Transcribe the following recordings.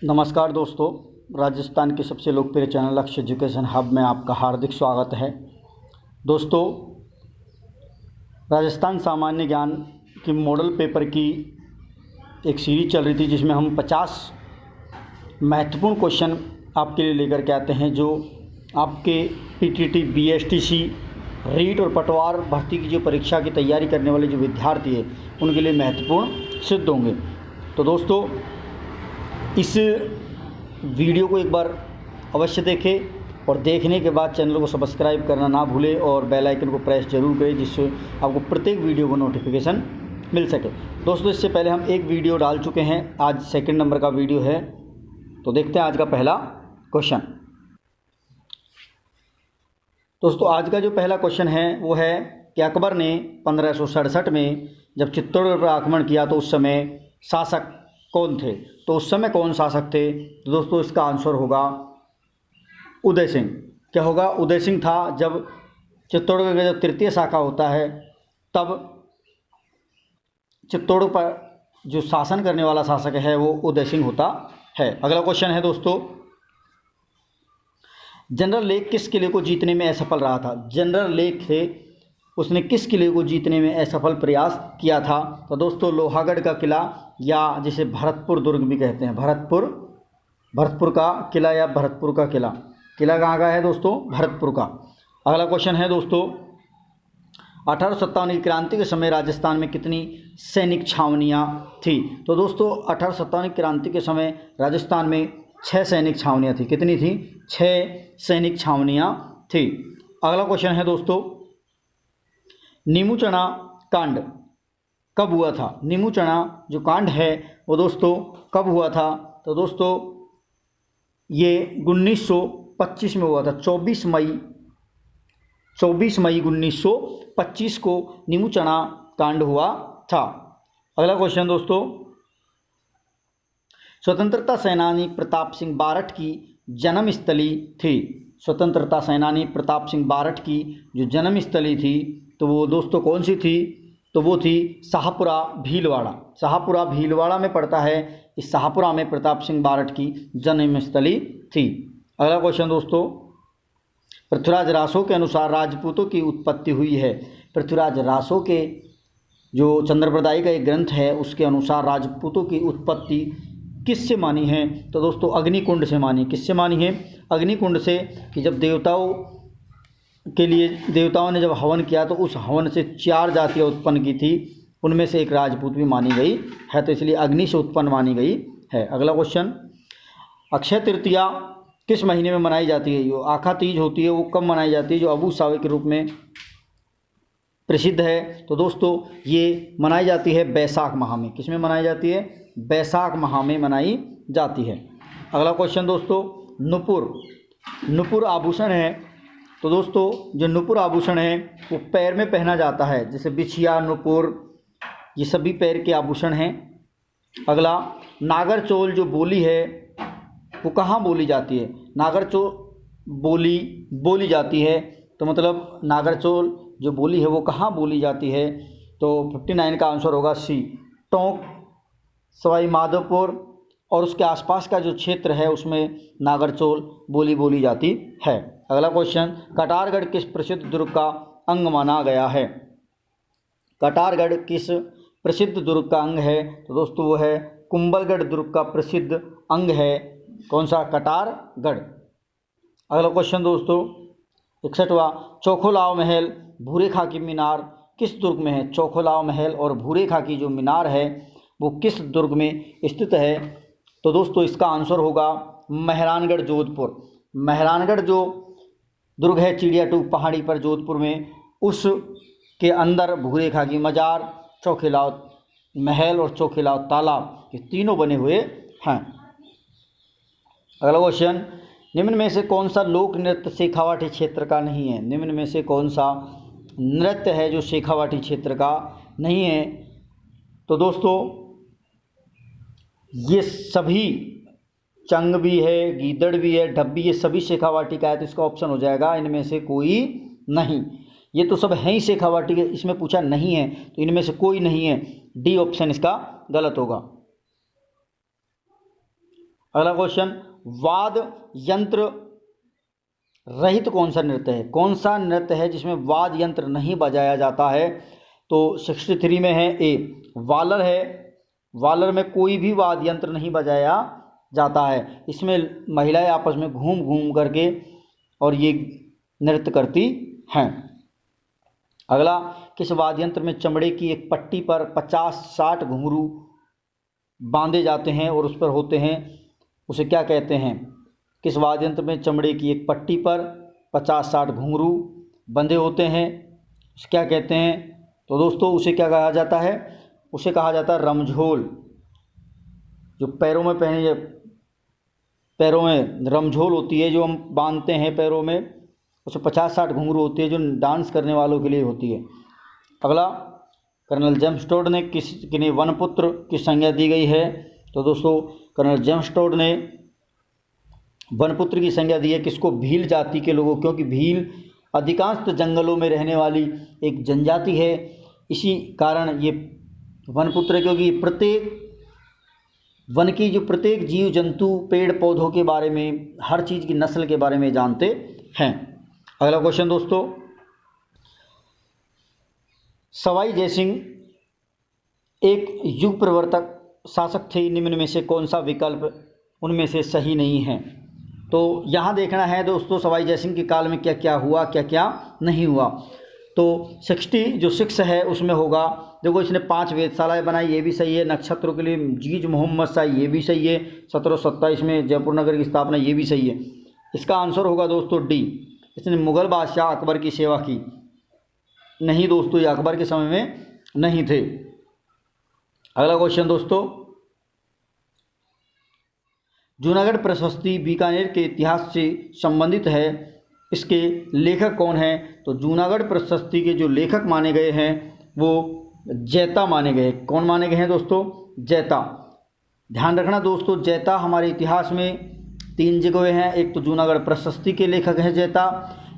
नमस्कार दोस्तों, राजस्थान के सबसे लोकप्रिय चैनल लक्ष्य एजुकेशन हब में आपका हार्दिक स्वागत है। दोस्तों, राजस्थान सामान्य ज्ञान की मॉडल पेपर की एक सीरीज चल रही थी जिसमें हम 50 महत्वपूर्ण क्वेश्चन आपके लिए लेकर के आते हैं जो आपके पीटीटी, बीएसटीसी, रीट और पटवार भर्ती की जो परीक्षा की तैयारी करने वाले जो विद्यार्थी हैं उनके लिए महत्वपूर्ण सिद्ध होंगे। तो दोस्तों, इस वीडियो को एक बार अवश्य देखें और देखने के बाद चैनल को सब्सक्राइब करना ना भूलें और बेल आइकन को प्रेस जरूर करें जिससे आपको प्रत्येक वीडियो को नोटिफिकेशन मिल सके। दोस्तों, इससे पहले हम एक वीडियो डाल चुके हैं, आज सेकंड नंबर का वीडियो है। तो देखते हैं आज का पहला क्वेश्चन। दोस्तों, आज का जो पहला क्वेश्चन है वो है कि अकबर ने 1567 में जब चित्तौड़गढ़ पर आक्रमण किया तो उस समय शासक कौन थे? तो उस समय कौन शासक थे? तो दोस्तों, इसका आंसर होगा उदय सिंह। क्या होगा? उदय सिंह था। जब चित्तौड़गढ़ का जब तृतीय शाखा होता है तब चित्तौड़ पर जो शासन करने वाला शासक है वो उदय सिंह होता है। अगला क्वेश्चन है दोस्तों, जनरल लेक किस किले को जीतने में असफल रहा था? जनरल लेक थे, उसने किस किले को जीतने में असफल प्रयास किया था? तो दोस्तों, लोहागढ़ का किला या जिसे भरतपुर दुर्ग भी कहते हैं, भरतपुर का किला या भरतपुर का किला। किला कहाँ का है दोस्तों? भरतपुर का। अगला क्वेश्चन है दोस्तों, 1857 की क्रांति के समय राजस्थान में कितनी सैनिक छावनियाँ थी? तो दोस्तों, 1857 की क्रांति के समय राजस्थान में 6 सैनिक छावनियाँ थी। कितनी थी? 6 सैनिक छावनियाँ थी। अगला क्वेश्चन है दोस्तों, नीमू-चना कांड कब हुआ था? नीमू-चना जो कांड है वो दोस्तों कब हुआ था? तो दोस्तों, ये 1925 में हुआ था। 24 मई 1925 को नीमू-चना कांड हुआ था। अगला क्वेश्चन दोस्तों, स्वतंत्रता सेनानी प्रताप सिंह बारठ की जन्मस्थली थी। स्वतंत्रता सेनानी प्रताप सिंह बारठ की जो जन्मस्थली थी तो वो दोस्तों कौन सी थी? तो वो थी शाहपुरा भीलवाड़ा। शाहपुरा भीलवाड़ा में पड़ता है। इस शाहपुरा में प्रताप सिंह बारठ की जन्मस्थली थी। अगला क्वेश्चन दोस्तों, पृथ्वीराज रासो के अनुसार राजपूतों की उत्पत्ति हुई है। पृथ्वीराज रासो के जो चंद्रप्रदायी का एक ग्रंथ है उसके अनुसार राजपूतों की उत्पत्ति किससे मानी है? तो दोस्तों, अग्निकुंड से मानी। किससे मानी है? अग्निकुंड से, कि जब देवताओं ने जब हवन किया तो उस हवन से 4 जातियाँ उत्पन्न की थी, उनमें से एक राजपूत भी मानी गई है, तो इसलिए अग्नि से उत्पन्न मानी गई है। अगला क्वेश्चन, अक्षय तृतीया किस महीने में मनाई जाती है? जो आखा तीज होती है वो कब मनाई जाती है, जो अबू सावे के रूप में प्रसिद्ध है? तो दोस्तों, ये मनाई जाती है बैसाख माह में। किस में मनाई जाती है? बैसाख माह में मनाई जाती है। अगला क्वेश्चन दोस्तों, नुपुर आभूषण है। तो दोस्तों, जो नुपुर आभूषण है वो पैर में पहना जाता है, जैसे बिछिया, नुपुर, ये सभी पैर के आभूषण हैं। अगला, नागरचोल जो बोली है वो कहाँ बोली जाती है? नागरचोल बोली जाती है, तो मतलब नागरचोल जो बोली है वो कहाँ बोली जाती है? तो 59 का आंसर होगा सी, टोंक, सवाई माधोपुर और उसके आसपास का जो क्षेत्र है उसमें नागरचोल बोली जाती है। अगला क्वेश्चन, कटारगढ़ किस प्रसिद्ध दुर्ग का अंग माना गया है? कटारगढ़ किस प्रसिद्ध दुर्ग का अंग है? तो दोस्तों, वो है कुंभलगढ़ दुर्ग का प्रसिद्ध अंग है। कौन सा? कटारगढ़। अगला क्वेश्चन दोस्तों, 61वां, चोखोलाव महल, भूरे खाकी मीनार किस दुर्ग में है? चोखोलाव महल और भूरे खाकी जो मीनार है वो किस दुर्ग में स्थित है? तो दोस्तों, इसका आंसर होगा मेहरानगढ़, जोधपुर। मेहरानगढ़ जो दुर्ग है चिड़िया टूक पहाड़ी पर जोधपुर में, उसके अंदर भूरे खाकी मजार, चोखोलाव महल और चोखोलाव तालाब, ये तीनों बने हुए हैं। अगला क्वेश्चन, निम्न में से कौन सा लोक नृत्य शेखावाटी क्षेत्र का नहीं है? निम्न में से कौन सा नृत्य है जो शेखावाटी क्षेत्र का नहीं है? तो दोस्तों, ये सभी, चंग भी है, गीदड़ भी है, ढब्बी, ये सभी शेखावाटी का है, तो इसका ऑप्शन हो जाएगा इनमें से कोई नहीं। ये तो सब हैं ही शेखावाटी के, इसमें पूछा नहीं है तो इनमें से कोई नहीं है। डी ऑप्शन इसका गलत होगा। अगला क्वेश्चन, वाद्य यंत्र रहित कौन सा नृत्य है? कौन सा नृत्य है जिसमें वाद्य यंत्र नहीं बजाया जाता है? तो 63 में है ए, वालर है। वालर में कोई भी वाद्य यंत्र नहीं बजाया जाता है। इसमें महिलाएं आपस में घूम घूम करके और ये नृत्य करती हैं। अगला, किस वाद्य यंत्र में चमड़े की एक पट्टी पर 50-60 घुंघरू बांधे जाते हैं और उस पर होते हैं, उसे क्या कहते हैं? किस वाद्य यंत्र में चमड़े की एक पट्टी पर 50-60 घुंघरू बंधे होते हैं, उसे क्या कहते हैं? तो दोस्तों उसे क्या कहा जाता है? उसे कहा जाता है रमझोल। जो पैरों में रमझोल होती है, जो हम बांधते हैं पैरों में, उसे 50-60 घुंघरू होती है, जो डांस करने वालों के लिए होती है। अगला, कर्नल जेम्स टोड ने किन्हें वनपुत्र की संज्ञा दी गई है? तो दोस्तों कर्नल जेम्स टोड ने वनपुत्र की संज्ञा दी है किसको? भील जाति के लोगों, क्योंकि भील अधिकांश जंगलों में रहने वाली एक जनजाति है, इसी कारण ये वनपुत्र है, क्योंकि प्रत्येक वन की जो प्रत्येक जीव जंतु पेड़ पौधों के बारे में, हर चीज़ की नस्ल के बारे में जानते हैं। अगला क्वेश्चन दोस्तों, सवाई जयसिंह एक युग प्रवर्तक शासक थे, निम्न में से कौन सा विकल्प उनमें से सही नहीं है? तो यहाँ देखना है दोस्तों सवाई जयसिंह के काल में क्या क्या हुआ, क्या क्या नहीं हुआ। तो 6 है उसमें होगा, देखो इसने 5 वेधशालाएँ बनाई, ये भी सही है। नक्षत्रों के लिए जीज मोहम्मद शाही, ये भी सही है। 1727 में जयपुर नगर की स्थापना, ये भी सही है। इसका आंसर होगा दोस्तों डी, इसने मुग़ल बादशाह अकबर की सेवा की। नहीं दोस्तों, ये अकबर के समय में नहीं थे। अगला क्वेश्चन दोस्तों, जूनागढ़ प्रशस्ति बीकानेर के इतिहास से संबंधित है, इसके लेखक कौन हैं? तो जूनागढ़ प्रशस्ति के जो लेखक माने गए हैं वो जैता माने गए। कौन माने गए हैं दोस्तों? जैता। ध्यान रखना दोस्तों, जैता हमारे इतिहास में 3 जगह हैं। एक तो जूनागढ़ प्रशस्ति के लेखक हैं जैता,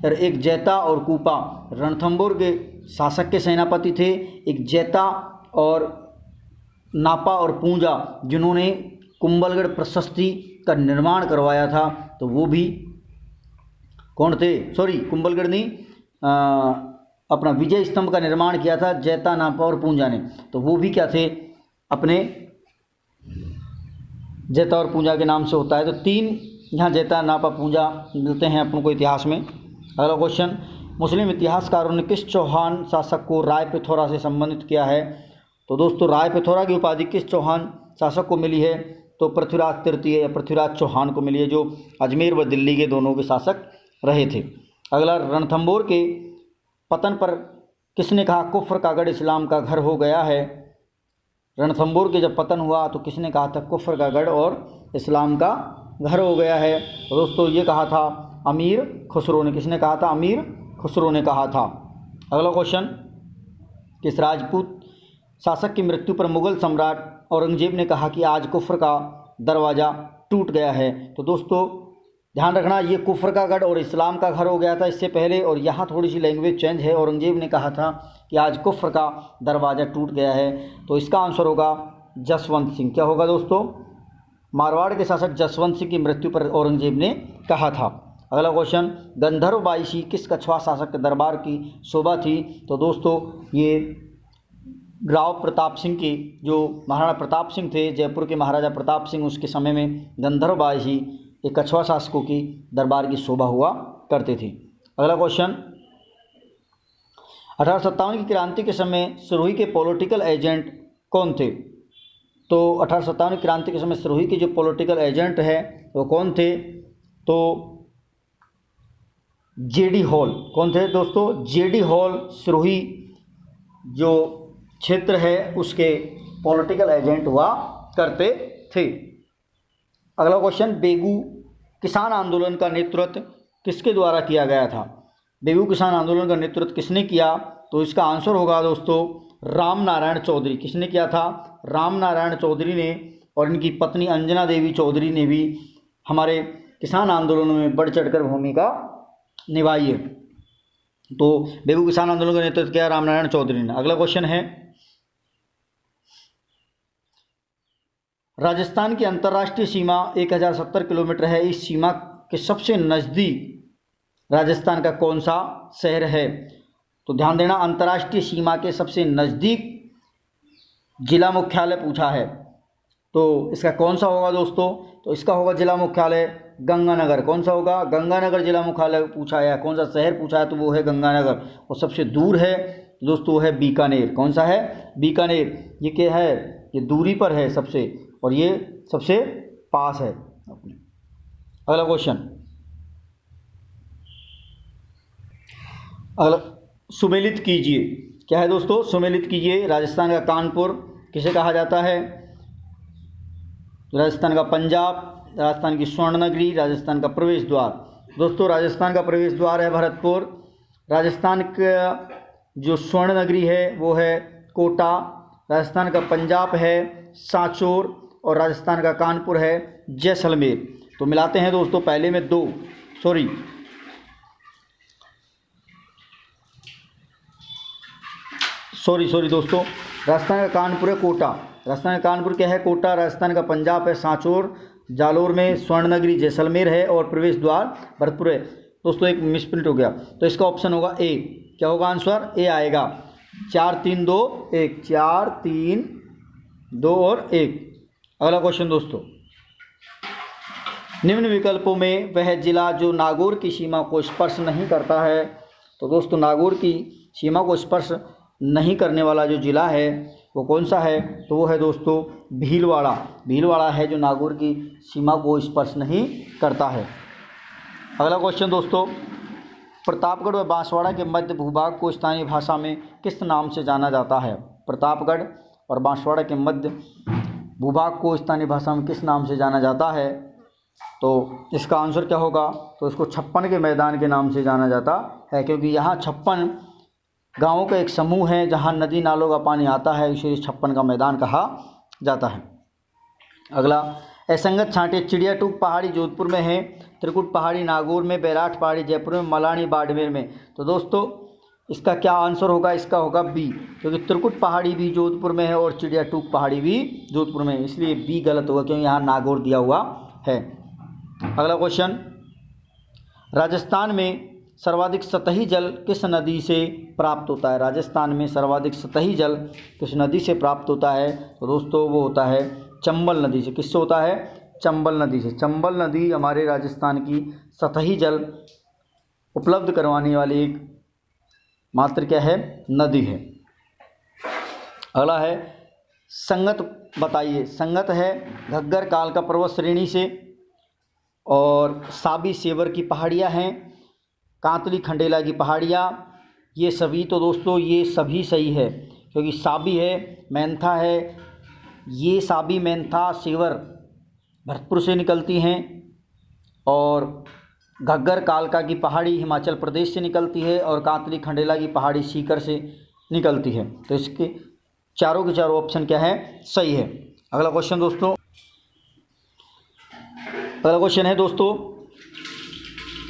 और एक जैता और कूपा रणथंभौर के शासक के सेनापति थे। एक जैता और नापा और पूंजा जिन्होंने कुंभलगढ़ प्रशस्ति का निर्माण करवाया था, तो वो भी कौन थे? सॉरी, कुंभलगढ़ नहीं, अपना विजय स्तंभ का निर्माण किया था जैता, नापा और पूंजा ने। तो वो भी क्या थे? अपने जैता और पूंजा के नाम से होता है। तो 3 यहाँ जैता, नापा, पूंजा मिलते हैं अपन को इतिहास में। अगला क्वेश्चन, मुस्लिम इतिहासकारों ने किस चौहान शासक को राय पिथौरा से संबंधित किया है? तो दोस्तों राय पिथौरा की उपाधि किस चौहान शासक को मिली है? तो पृथ्वीराज तृतीय या पृथ्वीराज चौहान को मिली है, जो अजमेर व दिल्ली के दोनों के शासक रहे थे। अगला, रणथंभौर के पतन पर किसने कहा कुफ्र का गढ़ इस्लाम का घर हो गया है? रणथंभौर के जब पतन हुआ तो किसने कहा था कुफ्र का गढ़ और इस्लाम का घर हो गया है? तो दोस्तों ये कहा था अमीर खुसरो ने। किसने कहा था? अमीर खुसरो ने कहा था। अगला क्वेश्चन, किस राजपूत शासक की मृत्यु पर मुगल सम्राट औरंगजेब ने कहा कि आज कुफ्र का दरवाज़ा टूट गया है? तो दोस्तों ध्यान रखना, ये कुफ्र का गढ़ और इस्लाम का घर हो गया था इससे पहले, और यहाँ थोड़ी सी लैंग्वेज चेंज है। औरंगजेब ने कहा था कि आज कुफ्र का दरवाज़ा टूट गया है। तो इसका आंसर होगा जसवंत सिंह। क्या होगा दोस्तों? मारवाड़ के शासक जसवंत सिंह की मृत्यु पर औरंगजेब ने कहा था। अगला क्वेश्चन, गंधर्व बाईशी किस कछवा शासक के दरबार की शोभा थी? तो दोस्तों ये राव प्रताप सिंह की, जो महाराणा प्रताप सिंह थे, जयपुर के महाराजा प्रताप सिंह, उसके समय में गंधर्व बाईशी एक कछवा शासकों की दरबार की शोभा हुआ करते थे। अगला क्वेश्चन, 1857 की क्रांति के समय सिरोही के पॉलिटिकल एजेंट कौन थे? तो 1857 की क्रांति के समय सिरोही के जो पॉलिटिकल एजेंट है वो कौन थे? तो जेडी हॉल। कौन थे दोस्तों? जेडी हॉल सिरोही जो क्षेत्र है उसके पॉलिटिकल एजेंट हुआ करते थे। अगला क्वेश्चन, बेगू किसान आंदोलन का नेतृत्व किसके द्वारा किया गया था? बेगू किसान आंदोलन का नेतृत्व किसने किया? तो इसका आंसर होगा दोस्तों राम नारायण चौधरी। किसने किया था? राम नारायण चौधरी ने, और इनकी पत्नी अंजना देवी चौधरी ने भी हमारे किसान आंदोलन में बढ़ चढ़कर भूमिका निभाई है। तो बेगू किसान आंदोलन का नेतृत्व किया राम नारायण चौधरी ने। अगला क्वेश्चन है, राजस्थान की अंतर्राष्ट्रीय सीमा 1070 किलोमीटर है। इस सीमा के सबसे नज़दीक राजस्थान का कौन सा शहर है? तो ध्यान देना, अंतर्राष्ट्रीय सीमा के सबसे नज़दीक जिला मुख्यालय पूछा है, तो इसका कौन सा होगा दोस्तों? तो इसका होगा जिला मुख्यालय गंगानगर। कौन सा होगा? गंगानगर जिला मुख्यालय पूछा है। कौन सा शहर पूछा है? तो वो है गंगानगर। और सबसे दूर है दोस्तों, वो है बीकानेर। कौन सा है? बीकानेर। ये क्या है? ये दूरी पर है सबसे, और ये सबसे पास है। अगला क्वेश्चन, अगला, सुमेलित कीजिए। क्या है दोस्तों? सुमेलित कीजिए। राजस्थान का कानपुर किसे कहा जाता है? राजस्थान का पंजाब, राजस्थान की स्वर्ण नगरी, राजस्थान का प्रवेश द्वार। दोस्तों राजस्थान का प्रवेश द्वार है भरतपुर। राजस्थान का जो स्वर्ण नगरी है वो है कोटा। राजस्थान का पंजाब है सांचौर, और राजस्थान का कानपुर है जैसलमेर। तो मिलाते हैं दोस्तों, पहले में दो, सॉरी दोस्तों, राजस्थान का कानपुर है कोटा। राजस्थान का कानपुर क्या है? कोटा। राजस्थान का पंजाब है सांचौर, जालोर में स्वर्ण नगरी जैसलमेर है, और प्रवेश द्वार भरतपुर है। दोस्तों एक मिसप्रिंट हो गया, तो इसका ऑप्शन होगा ए। क्या होगा आंसर? ए आएगा। 4 3 2 1, 4 3 2 और 1। अगला क्वेश्चन दोस्तों, निम्न विकल्पों में वह जिला जो नागौर की सीमा को स्पर्श नहीं करता है। तो दोस्तों नागौर की सीमा को स्पर्श नहीं करने वाला जो जिला है वो कौन सा है? तो वो है दोस्तों भीलवाड़ा। भीलवाड़ा है जो नागौर की सीमा को स्पर्श नहीं करता है। अगला क्वेश्चन दोस्तों, प्रतापगढ़ व बांसवाड़ा के मध्य भूभाग को स्थानीय भाषा में किस नाम से जाना जाता है? प्रतापगढ़ और बांसवाड़ा के मध्य भूभाग को स्थानीय भाषा में किस नाम से जाना जाता है? तो इसका आंसर क्या होगा? तो इसको 56 के मैदान के नाम से जाना जाता है, क्योंकि यहाँ 56 गाँवों का एक समूह है जहाँ नदी नालों का पानी आता है, इसे 56 का मैदान कहा जाता है। अगला, असंगत छांटे चिड़िया टूक पहाड़ी जोधपुर में है, त्रिकुट पहाड़ी नागौर में, बैराठ पहाड़ी जयपुर में, मलानी बाड़मेर में। तो दोस्तों इसका क्या आंसर होगा? इसका होगा बी, क्योंकि त्रिकुट पहाड़ी भी जोधपुर में है और चिड़िया टूक पहाड़ी भी जोधपुर में है, इसलिए बी गलत होगा, क्योंकि यहाँ नागौर दिया हुआ है। अगला क्वेश्चन, राजस्थान में सर्वाधिक सतही जल किस नदी से प्राप्त होता है? राजस्थान में सर्वाधिक सतही जल किस नदी से प्राप्त होता है? तो दोस्तों वो होता है चंबल नदी से। किससे होता है? चंबल नदी से। चंबल नदी हमारे राजस्थान की सतही जल उपलब्ध करवाने वाली एक मात्र क्या है? नदी है। अगला है संगत बताइए। संगत है घग्गर कालका पर्वत श्रेणी से, और साबी सेवर की पहाड़ियाँ हैं, कांतली खंडेला की पहाड़ियाँ। ये सभी तो दोस्तों ये सभी सही है, क्योंकि साबी है, मैंथा है, ये साबी मैंथा सेवर भरतपुर से निकलती हैं, और घग्गर कालका की पहाड़ी हिमाचल प्रदेश से निकलती है, और कांतली खंडेला की पहाड़ी सीकर से निकलती है। तो इसके चारों के चारों ऑप्शन क्या है? सही है। अगला क्वेश्चन दोस्तों, अगला क्वेश्चन है दोस्तों,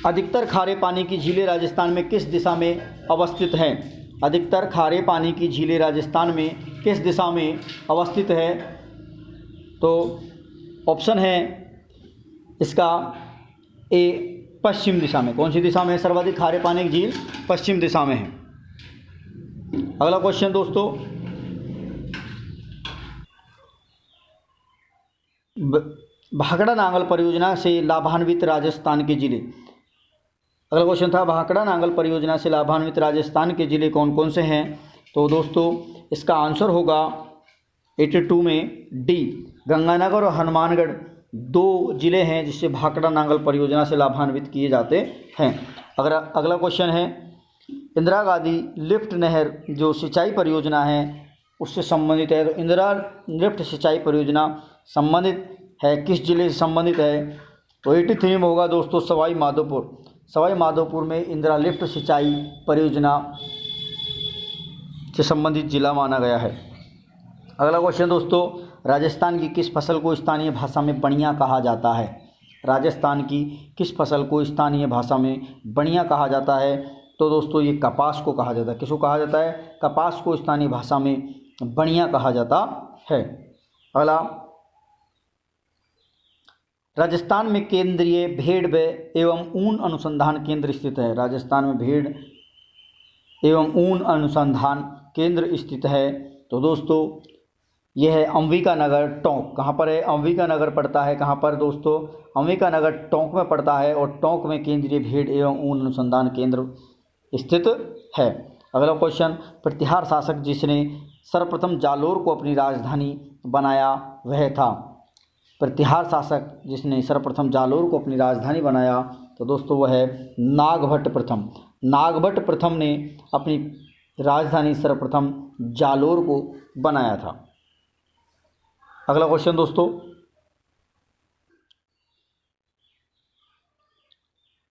अधिकतर खारे पानी की झीलें राजस्थान में किस दिशा में अवस्थित हैं? अधिकतर खारे पानी की झीलें राजस्थान में किस दिशा में अवस्थित है? तो ऑप्शन है इसका ए, पश्चिम दिशा में। कौन सी दिशा में है सर्वाधिक खारे पानी की झील? पश्चिम दिशा में है। अगला क्वेश्चन दोस्तों, भाखड़ा नांगल परियोजना से लाभान्वित राजस्थान के जिले। अगला क्वेश्चन था भाखड़ा नांगल परियोजना से लाभान्वित राजस्थान के जिले कौन कौन से हैं? तो दोस्तों इसका आंसर होगा 82 में डी, गंगानगर और हनुमानगढ़ 2 जिले हैं जिससे भाखड़ा नांगल परियोजना से लाभान्वित किए जाते हैं। अगला क्वेश्चन है, इंदिरा गांधी लिफ्ट नहर जो सिंचाई परियोजना है उससे संबंधित है। तो इंदिरा लिफ्ट सिंचाई परियोजना संबंधित है किस जिले से संबंधित है? तो 83 में होगा दोस्तों सवाई माधोपुर। सवाई माधोपुर में इंदिरा लिफ्ट सिंचाई परियोजना से संबंधित जिला माना गया है। अगला क्वेश्चन दोस्तों, राजस्थान की किस फसल को स्थानीय भाषा में बणिया कहा जाता है? राजस्थान की किस फसल को स्थानीय भाषा में बणिया कहा जाता है? तो दोस्तों ये कपास को कहा जाता है। किसको कहा जाता है? कपास को स्थानीय भाषा में बणिया कहा जाता है। अगला, राजस्थान में केंद्रीय भेड़ एवं ऊन अनुसंधान केंद्र स्थित है। राजस्थान में भेड़ एवं ऊन अनुसंधान केंद्र स्थित है। तो दोस्तों यह है अंबिकानगर टोंक। कहाँ पर है? अंबिकानगर पड़ता है। कहाँ पर दोस्तों? अंबिकानगर टोंक में पड़ता है और टोंक में केंद्रीय भेड़ एवं ऊन अनुसंधान केंद्र स्थित है। अगला क्वेश्चन, प्रतिहार शासक जिसने सर्वप्रथम जालोर को अपनी राजधानी बनाया वह था। प्रतिहार शासक जिसने सर्वप्रथम जालोर को अपनी राजधानी बनाया तो दोस्तों वह है नागभट्ट प्रथम। नागभट्ट प्रथम ने अपनी राजधानी सर्वप्रथम जालोर को बनाया था। अगला क्वेश्चन दोस्तों,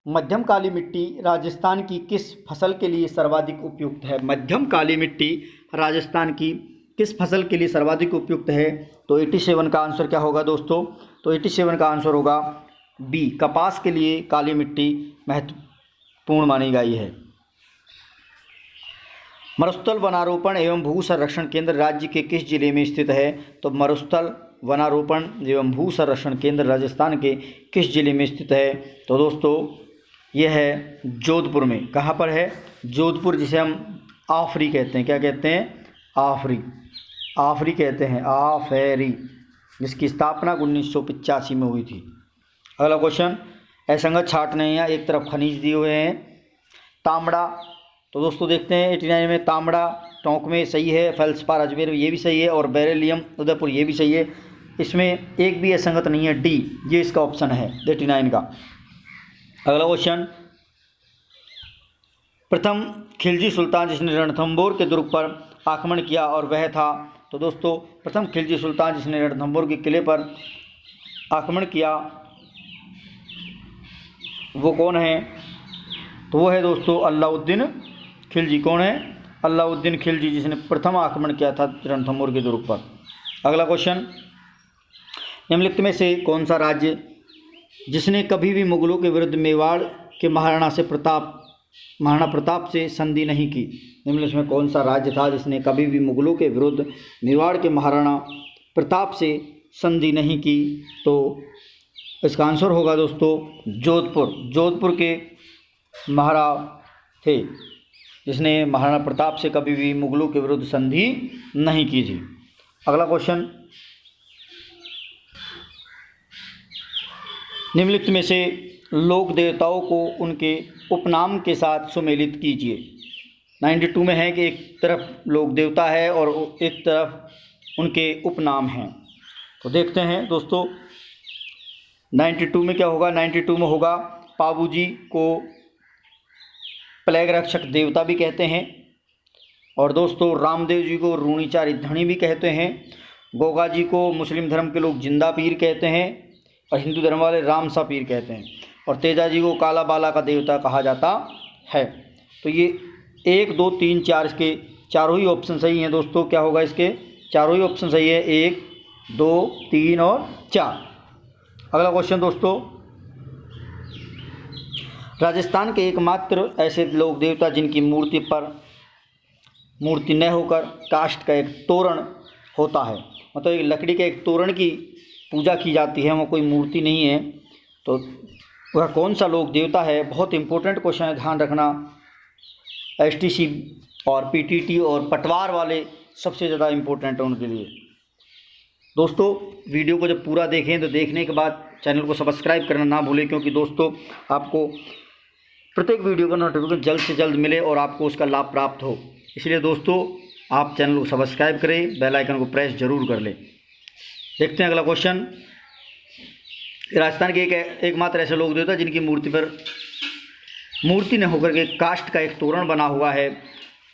मध्यम काली मिट्टी राजस्थान की किस फसल के लिए सर्वाधिक उपयुक्त है? मध्यम काली मिट्टी राजस्थान की किस फसल के लिए सर्वाधिक उपयुक्त है? तो 87 का आंसर क्या होगा दोस्तों? तो 87 का आंसर होगा बी, कपास के लिए काली मिट्टी महत्वपूर्ण मानी गई है। मरुस्थल वनारोपण एवं भू संरक्षण केंद्र राज्य के किस जिले में स्थित है? तो मरुस्थल वनारोपण एवं भू संरक्षण केंद्र राजस्थान के किस जिले में स्थित है? तो दोस्तों यह है जोधपुर में। कहाँ पर है? जोधपुर, जिसे हम आफरी कहते हैं। क्या कहते हैं? आफरी। आफरी कहते हैं, आफेरी, जिसकी स्थापना 1985 में हुई थी। अगला क्वेश्चन, असंगत छाट नहीं है, एक तरफ खनिज दिए हुए हैं। तांबड़ा, तो दोस्तों देखते हैं 89 में तांबड़ा टोंक में सही है, फेल्सपार अजमेर ये भी सही है और बेरिलियम उदयपुर ये भी सही है। इसमें एक भी असंगत नहीं है, डी, ये इसका ऑप्शन है 89 का। अगला क्वेश्चन, प्रथम खिलजी सुल्तान जिसने रणथंभौर के दुर्ग पर आक्रमण किया और वह था। तो दोस्तों प्रथम खिलजी सुल्तान जिसने रणथंभौर के किले पर आक्रमण किया वो कौन है? तो वो है दोस्तों अलाउद्दीन खिलजी। कौन है? अलाउद्दीन खिलजी, जिसने प्रथम आक्रमण किया था रणथंभौर के दुर्ग पर। अगला क्वेश्चन, निम्नलिखित में से कौन सा राज्य जिसने कभी भी मुगलों के विरुद्ध मेवाड़ के महाराणा प्रताप से संधि नहीं की? निम्नलिखित में कौन सा राज्य था जिसने कभी भी मुगलों के विरुद्ध मेवाड़ के महाराणा प्रताप से संधि नहीं की? तो इसका आंसर होगा दोस्तों जोधपुर। जोधपुर के महाराज थे जिसने महाराणा प्रताप से कभी भी मुगलों के विरुद्ध संधि नहीं की थी। अगला क्वेश्चन, निम्नलिखित में से लोक देवताओं को उनके उपनाम के साथ सुमेलित कीजिए। 92 में है कि एक तरफ लोक देवता है और एक तरफ उनके उपनाम हैं। तो देखते हैं दोस्तों 92 में क्या होगा? 92 में होगा पाबूजी को प्लेग रक्षक देवता भी कहते हैं और दोस्तों रामदेव जी को रूणीचारी धणी भी कहते हैं। गोगा जी को मुस्लिम धर्म के लोग जिंदा पीर कहते हैं और हिंदू धर्म वाले रामसा पीर कहते हैं और तेजा जी को काला बाला का देवता कहा जाता है। तो ये 1, 2, 3, 4 इसके चारों ही ऑप्शन सही हैं दोस्तों। क्या होगा? इसके चारों ही ऑप्शन सही है, 1, 2, 3 और 4। अगला क्वेश्चन दोस्तों, राजस्थान के एकमात्र ऐसे लोक देवता जिनकी मूर्ति न होकर काष्ठ का एक तोरण होता है, मतलब एक लकड़ी के एक तोरण की पूजा की जाती है, वो कोई मूर्ति नहीं है, तो वह कौन सा लोक देवता है? बहुत इंपॉर्टेंट क्वेश्चन है, ध्यान रखना। एसटीसी और पीटीटी और पटवार वाले सबसे ज़्यादा इम्पोर्टेंट है उनके लिए। दोस्तों वीडियो को जब पूरा देखें तो देखने के बाद चैनल को सब्सक्राइब करना ना भूलें, क्योंकि दोस्तों आपको प्रत्येक वीडियो का नोटिफिकेशन जल्द से जल्द मिले और आपको उसका लाभ प्राप्त हो। इसलिए दोस्तों आप चैनल को सब्सक्राइब करें, बेल आइकन को प्रेस जरूर कर लें। देखते हैं अगला क्वेश्चन। राजस्थान के एकमात्र ऐसे लोक देवता जिनकी मूर्ति न होकर के काष्ठ का एक तोरण बना हुआ है,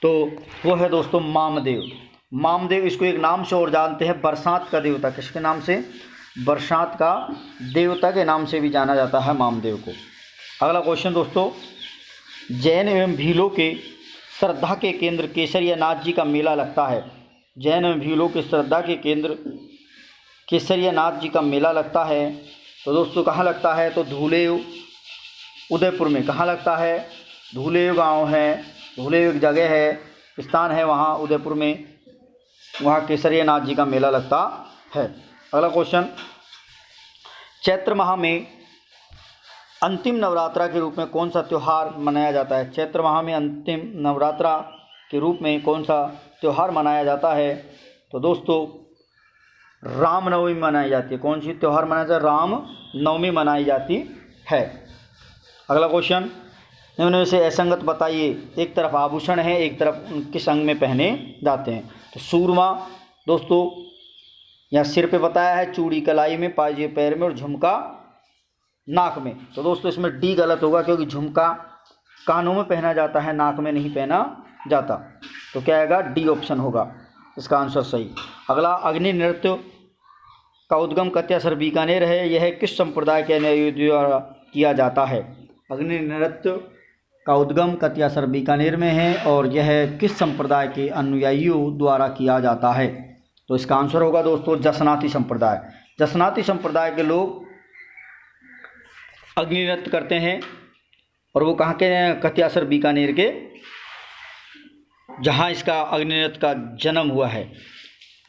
तो वो है दोस्तों मामदेव। मामदेव, इसको एक नाम से और जानते हैं, बरसात का देवता। किसके नाम से? बरसात का देवता के नाम से भी जाना जाता है मामदेव को। अगला क्वेश्चन दोस्तों, जैन एवं भीलों के श्रद्धा के केंद्र केसरिया नाथ जी का मेला लगता है। जैन एवं भीलों के श्रद्धा के केंद्र केसरिया नाथ जी का मेला लगता है, तो दोस्तों कहाँ लगता है? तो धूलेव उदयपुर में। कहाँ लगता है? धूलेव गांव है, धूलेव एक जगह है, स्थान है वहाँ उदयपुर में, वहाँ केसरिया नाथ जी का मेला लगता है। अगला क्वेश्चन, चैत्र माह में अंतिम नवरात्रा के रूप में कौन सा त्यौहार मनाया जाता है? चैत्र माह में अंतिम नवरात्रा के रूप में कौन सा त्यौहार मनाया जाता है? तो दोस्तों रामनवमी मनाई जाती है। कौन सी त्यौहार मनाया जाता है? रामनवमी मनाई जाती है। अगला क्वेश्चन, निम्न में से असंगत बताइए। एक तरफ आभूषण है, एक तरफ किस अंग में पहने जाते हैं? तो सूरमा दोस्तों यहाँ सिर पे बताया है, चूड़ी कलाई में, पाजे पैर में और झुमका नाक में। तो दोस्तों इसमें डी गलत होगा क्योंकि झुमका कानों में पहना जाता है, नाक में नहीं पहना जाता। तो क्या आएगा? डी ऑप्शन होगा इसका आंसर सही। अगला, अग्नि नृत्य का उद्गम कत्यासर बीकानेर है, यह किस संप्रदाय के अनुयायियों द्वारा किया जाता है? अग्नि नृत्य का उद्गम कत्यासर बीकानेर में है और यह किस संप्रदाय के अनुयायियों द्वारा किया जाता है? तो इसका आंसर होगा दोस्तों जसनाती संप्रदाय। जसनाती संप्रदाय के लोग अग्नि नृत्य करते हैं और वो कहाँ के हैं? कत्यासर बीकानेर के, जहाँ इसका अग्नि नृत्य का जन्म हुआ है।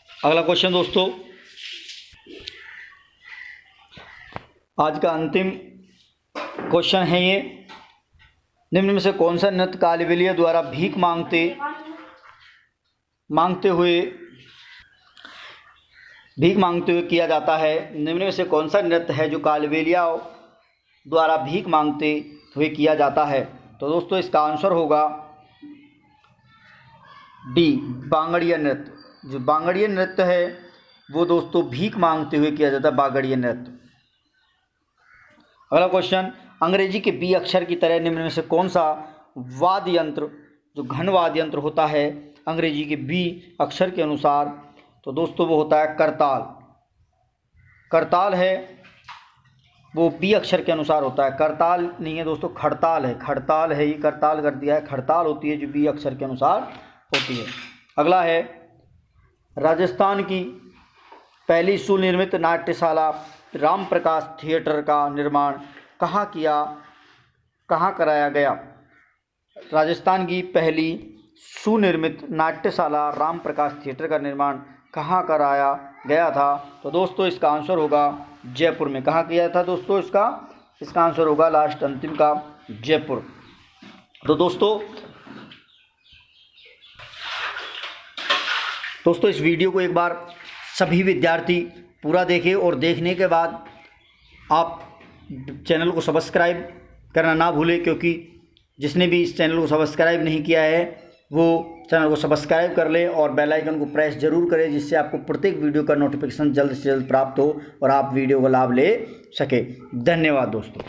अगला क्वेश्चन दोस्तों, आज का अंतिम क्वेश्चन है ये, निम्न में से कौन सा नृत्य कालबेलिया द्वारा भीख मांगते हुए किया जाता है? निम्न में से कौन सा नृत्य है जो कालबेलिया द्वारा भीख मांगते हुए किया जाता है? तो दोस्तों इसका आंसर होगा डी, बांगड़िया नृत्य। जो बांगड़िया नृत्य है वो दोस्तों भीख मांगते हुए किया जाता है, बांगड़िया नृत्य। अगला क्वेश्चन, अंग्रेजी के बी अक्षर की तरह निम्न में से कौन सा वाद्य यंत्र, जो घन वाद्य यंत्र होता है अंग्रेजी के बी अक्षर के अनुसार, तो दोस्तों वो होता है करताल। करताल है वो बी अक्षर के अनुसार होता है, करताल नहीं है दोस्तों, खड़ताल है। खड़ताल है, ये करताल कर दिया है, खड़ताल होती है जो बी अक्षर के अनुसार होती है। अगला है, राजस्थान की पहली सुनिर्मित नाट्यशाला राम प्रकाश थिएटर का निर्माण कहाँ कराया गया? राजस्थान की पहली सुनिर्मित नाट्यशाला राम प्रकाश थिएटर का निर्माण कहाँ कराया गया था? तो दोस्तों इसका आंसर होगा जयपुर में। कहाँ किया था दोस्तों? इसका आंसर होगा लास्ट अंतिम का जयपुर। तो दोस्तों इस वीडियो को एक बार सभी विद्यार्थी पूरा देखें और देखने के बाद आप चैनल को सब्सक्राइब करना ना भूलें, क्योंकि जिसने भी इस चैनल को सब्सक्राइब नहीं किया है वो चैनल को सब्सक्राइब कर ले और बेल आइकन को प्रेस जरूर करें, जिससे आपको प्रत्येक वीडियो का नोटिफिकेशन जल्द से जल्द प्राप्त हो और आप वीडियो का लाभ ले सके। धन्यवाद दोस्तों।